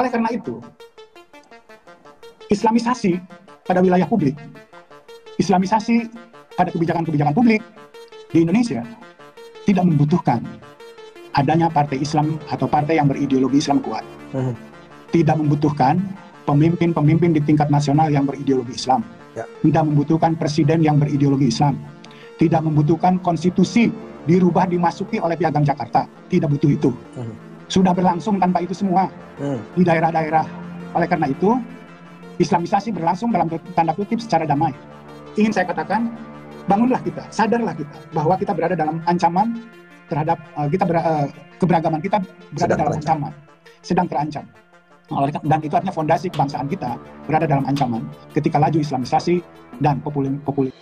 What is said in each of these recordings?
Oleh karena itu, Islamisasi pada wilayah publik, Islamisasi pada kebijakan-kebijakan publik di Indonesia tidak membutuhkan adanya partai Islam atau partai yang berideologi Islam kuat. Tidak membutuhkan pemimpin-pemimpin di tingkat nasional yang berideologi Islam. Tidak membutuhkan presiden yang berideologi Islam. Tidak membutuhkan konstitusi dirubah dimasuki oleh Piagam Jakarta. Tidak butuh itu. Sudah berlangsung tanpa itu semua di daerah-daerah. Oleh karena itu, Islamisasi berlangsung dalam tanda kutip secara damai. Ingin saya katakan, bangunlah kita, sadarlah kita bahwa kita berada dalam ancaman terhadap keberagaman kita berada dalam ancaman, sedang terancam. Dan itu artinya fondasi kebangsaan kita berada dalam ancaman ketika laju Islamisasi dan populis.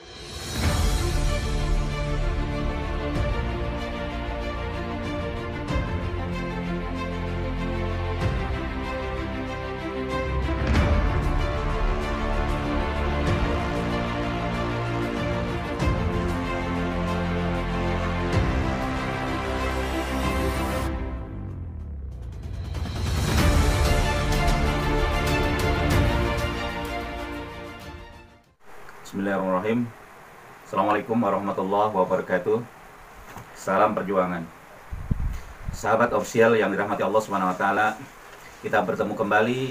Bismillahirrahmanirrahim. Assalamualaikum warahmatullahi wabarakatuh. Salam perjuangan. Sahabat official yang dirahmati Allah SWT, kita bertemu kembali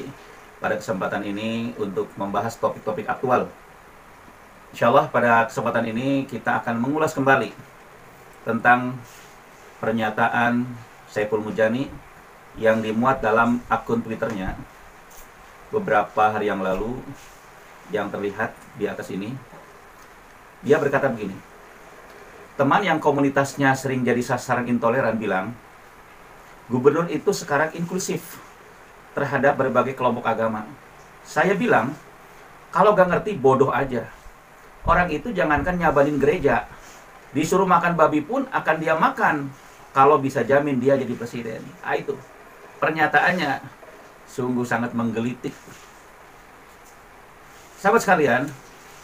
pada kesempatan ini untuk membahas topik-topik aktual. Insyaallah pada kesempatan ini kita akan mengulas kembali tentang pernyataan Saiful Mujani yang dimuat dalam akun Twitternya beberapa hari yang lalu, yang terlihat di atas ini. Dia berkata begini, teman yang komunitasnya sering jadi sasaran intoleran bilang, gubernur itu sekarang inklusif terhadap berbagai kelompok agama. Saya bilang, kalau gak ngerti bodoh aja. Orang itu jangankan nyabanin gereja, disuruh makan babi pun akan dia makan kalau bisa jamin dia jadi presiden. Itu pernyataannya sungguh sangat menggelitik. Sahabat sekalian,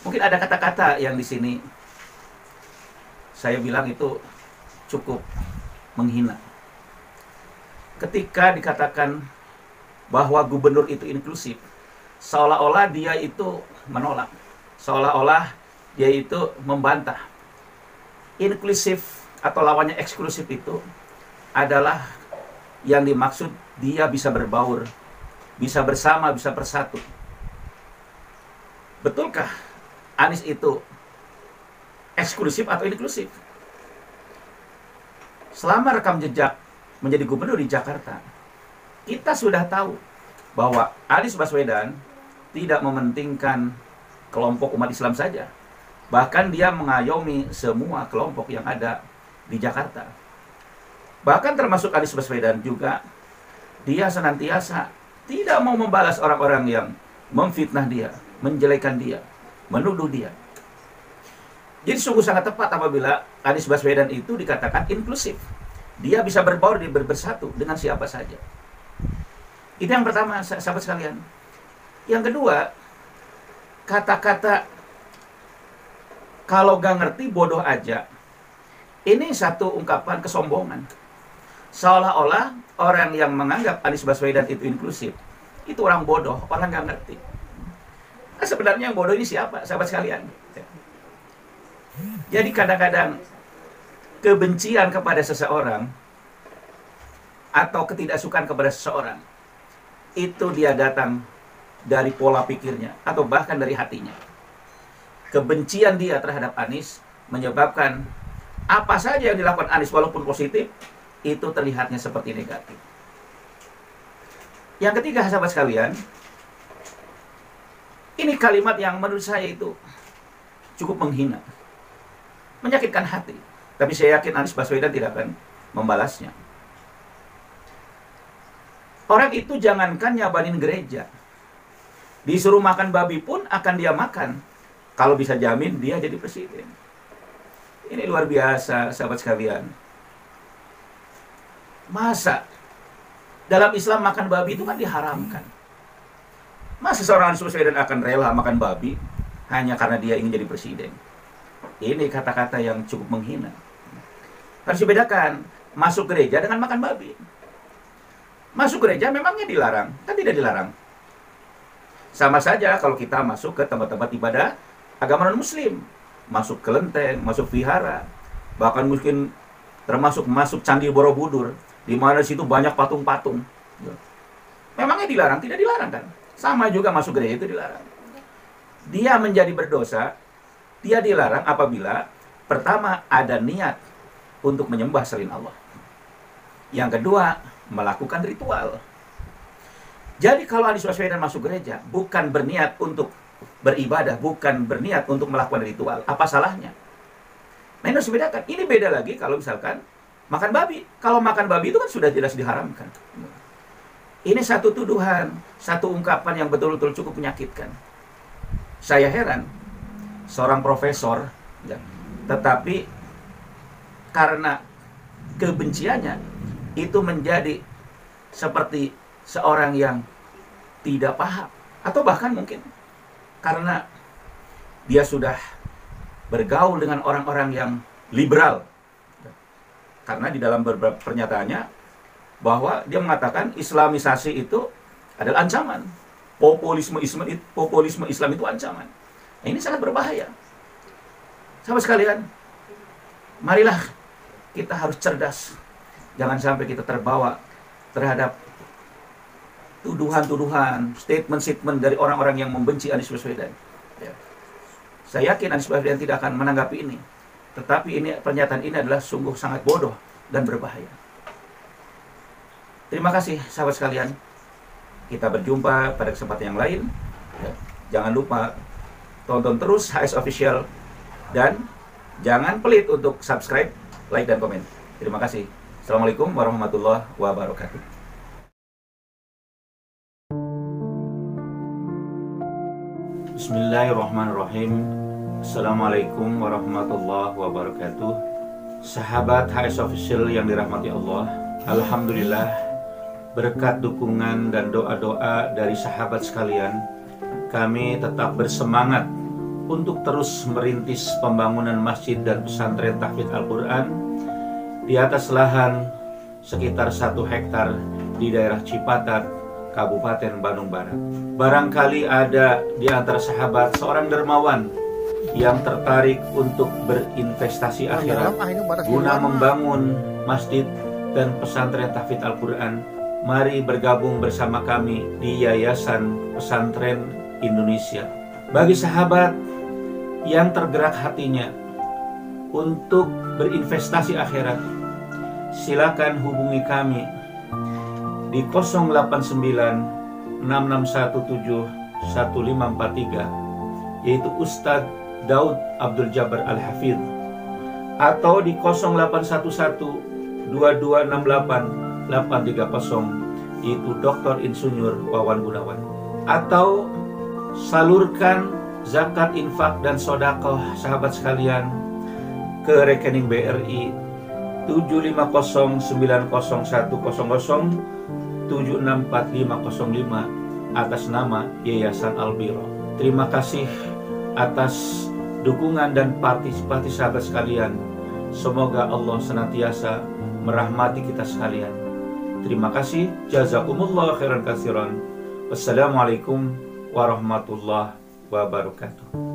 mungkin ada kata-kata yang di sini saya bilang itu cukup menghina. Ketika dikatakan bahwa gubernur itu inklusif, seolah-olah dia itu menolak, seolah-olah dia itu membantah. Inklusif atau lawannya eksklusif itu adalah yang dimaksud dia bisa berbaur, bisa bersama, bisa bersatu. Betulkah Anies itu eksklusif atau inklusif? Selama rekam jejak menjadi gubernur di Jakarta, kita sudah tahu bahwa Anies Baswedan tidak mementingkan kelompok umat Islam saja. Bahkan dia mengayomi semua kelompok yang ada di Jakarta. Bahkan termasuk Anies Baswedan juga, dia senantiasa tidak mau membalas orang-orang yang memfitnah dia, menjelekan dia, menuduh dia. Jadi sungguh sangat tepat apabila Anies Baswedan itu dikatakan inklusif. Dia bisa berbaur, bersatu dengan siapa saja. Itu yang pertama, sahabat sekalian. Yang kedua, kata-kata kalau gak ngerti bodoh aja, ini satu ungkapan kesombongan. Seolah-olah orang yang menganggap Anies Baswedan itu inklusif, itu orang bodoh, orang gak ngerti. Nah, sebenarnya yang bodoh ini siapa, sahabat sekalian? Jadi kadang-kadang kebencian kepada seseorang atau ketidaksukaan kepada seseorang itu dia datang dari pola pikirnya atau bahkan dari hatinya. Kebencian dia terhadap Anies menyebabkan apa saja yang dilakukan Anies walaupun positif itu terlihatnya seperti negatif. Yang ketiga, sahabat sekalian, ini kalimat yang menurut saya itu cukup menghina, menyakitkan hati. Tapi saya yakin Anies Baswedan tidak akan membalasnya. Orang itu jangankan nyabanin gereja, disuruh makan babi pun akan dia makan kalau bisa jamin dia jadi presiden. Ini luar biasa, sahabat sekalian. Masa dalam Islam makan babi itu kan diharamkan. Masa seorang Anies Baswedan akan rela makan babi hanya karena dia ingin jadi presiden? Ini kata-kata yang cukup menghina. Harus dibedakan masuk gereja dengan makan babi. Masuk gereja memangnya dilarang? Kan tidak dilarang. Sama saja kalau kita masuk ke tempat-tempat ibadah agama non-muslim. Masuk kelenteng, masuk vihara, bahkan mungkin termasuk masuk Candi Borobudur, di mana di situ banyak patung-patung. Memangnya dilarang? Tidak dilarang kan? Sama juga masuk gereja itu dilarang. Dia menjadi berdosa, dia dilarang apabila pertama ada niat untuk menyembah selain Allah. Yang kedua, melakukan ritual. Jadi kalau Anies Baswedan masuk gereja bukan berniat untuk beribadah, bukan berniat untuk melakukan ritual, apa salahnya? Nah, ini harus dibedakan. Ini beda lagi kalau misalkan makan babi. Kalau makan babi itu kan sudah jelas diharamkan. Ini satu tuduhan, satu ungkapan yang betul-betul cukup menyakitkan. Saya heran, seorang profesor, ya, tetapi karena kebenciannya itu menjadi seperti seorang yang tidak paham, atau bahkan mungkin karena dia sudah bergaul dengan orang-orang yang liberal. Karena di dalam beberapa pernyataannya bahwa dia mengatakan Islamisasi itu adalah ancaman, populisme Islam itu ancaman. Nah, ini sangat berbahaya. Sahabat sekalian, marilah kita harus cerdas. Jangan sampai kita terbawa terhadap tuduhan-tuduhan, statement-statement dari orang-orang yang membenci Anies Baswedan. Ya. Saya yakin Anies Baswedan tidak akan menanggapi ini. Tetapi ini pernyataan ini adalah sungguh sangat bodoh dan berbahaya. Terima kasih sahabat sekalian. Kita berjumpa pada kesempatan yang lain. Ya. Jangan lupa tonton terus HS Official dan jangan pelit untuk subscribe, like, dan komen. Terima kasih. Assalamualaikum warahmatullahi wabarakatuh. Bismillahirrahmanirrahim. Assalamualaikum warahmatullahi wabarakatuh. Sahabat HS Official yang dirahmati Allah, alhamdulillah berkat dukungan dan doa-doa dari sahabat sekalian, kami tetap bersemangat untuk terus merintis pembangunan masjid dan pesantren tahfidz Al-Quran di atas lahan sekitar 1 hektar di daerah Cipatat, Kabupaten Bandung Barat. Barangkali ada di antara sahabat seorang dermawan yang tertarik untuk berinvestasi akhirat guna membangun masjid dan pesantren tahfidz Al-Quran. Mari bergabung bersama kami di Yayasan Pesantren Indonesia. Bagi sahabat yang tergerak hatinya untuk berinvestasi akhirat, silakan hubungi kami di 089 6617 1543, yaitu Ustadz Daud Abdul Jabbar Al-Hafidh, atau di 0811 2268 830, yaitu Dr. Insinyur Wawan Gunawan. Atau salurkan zakat, infak, dan sodakoh sahabat sekalian ke rekening BRI 750900100764505 atas nama Yayasan Al-Biro. Terima kasih atas dukungan dan partisipasi sahabat sekalian. Semoga Allah senantiasa merahmati kita sekalian. Terima kasih. Jazakumullah khairan katsiran. Wassalamualaikum warahmatullahi wabarakatuh.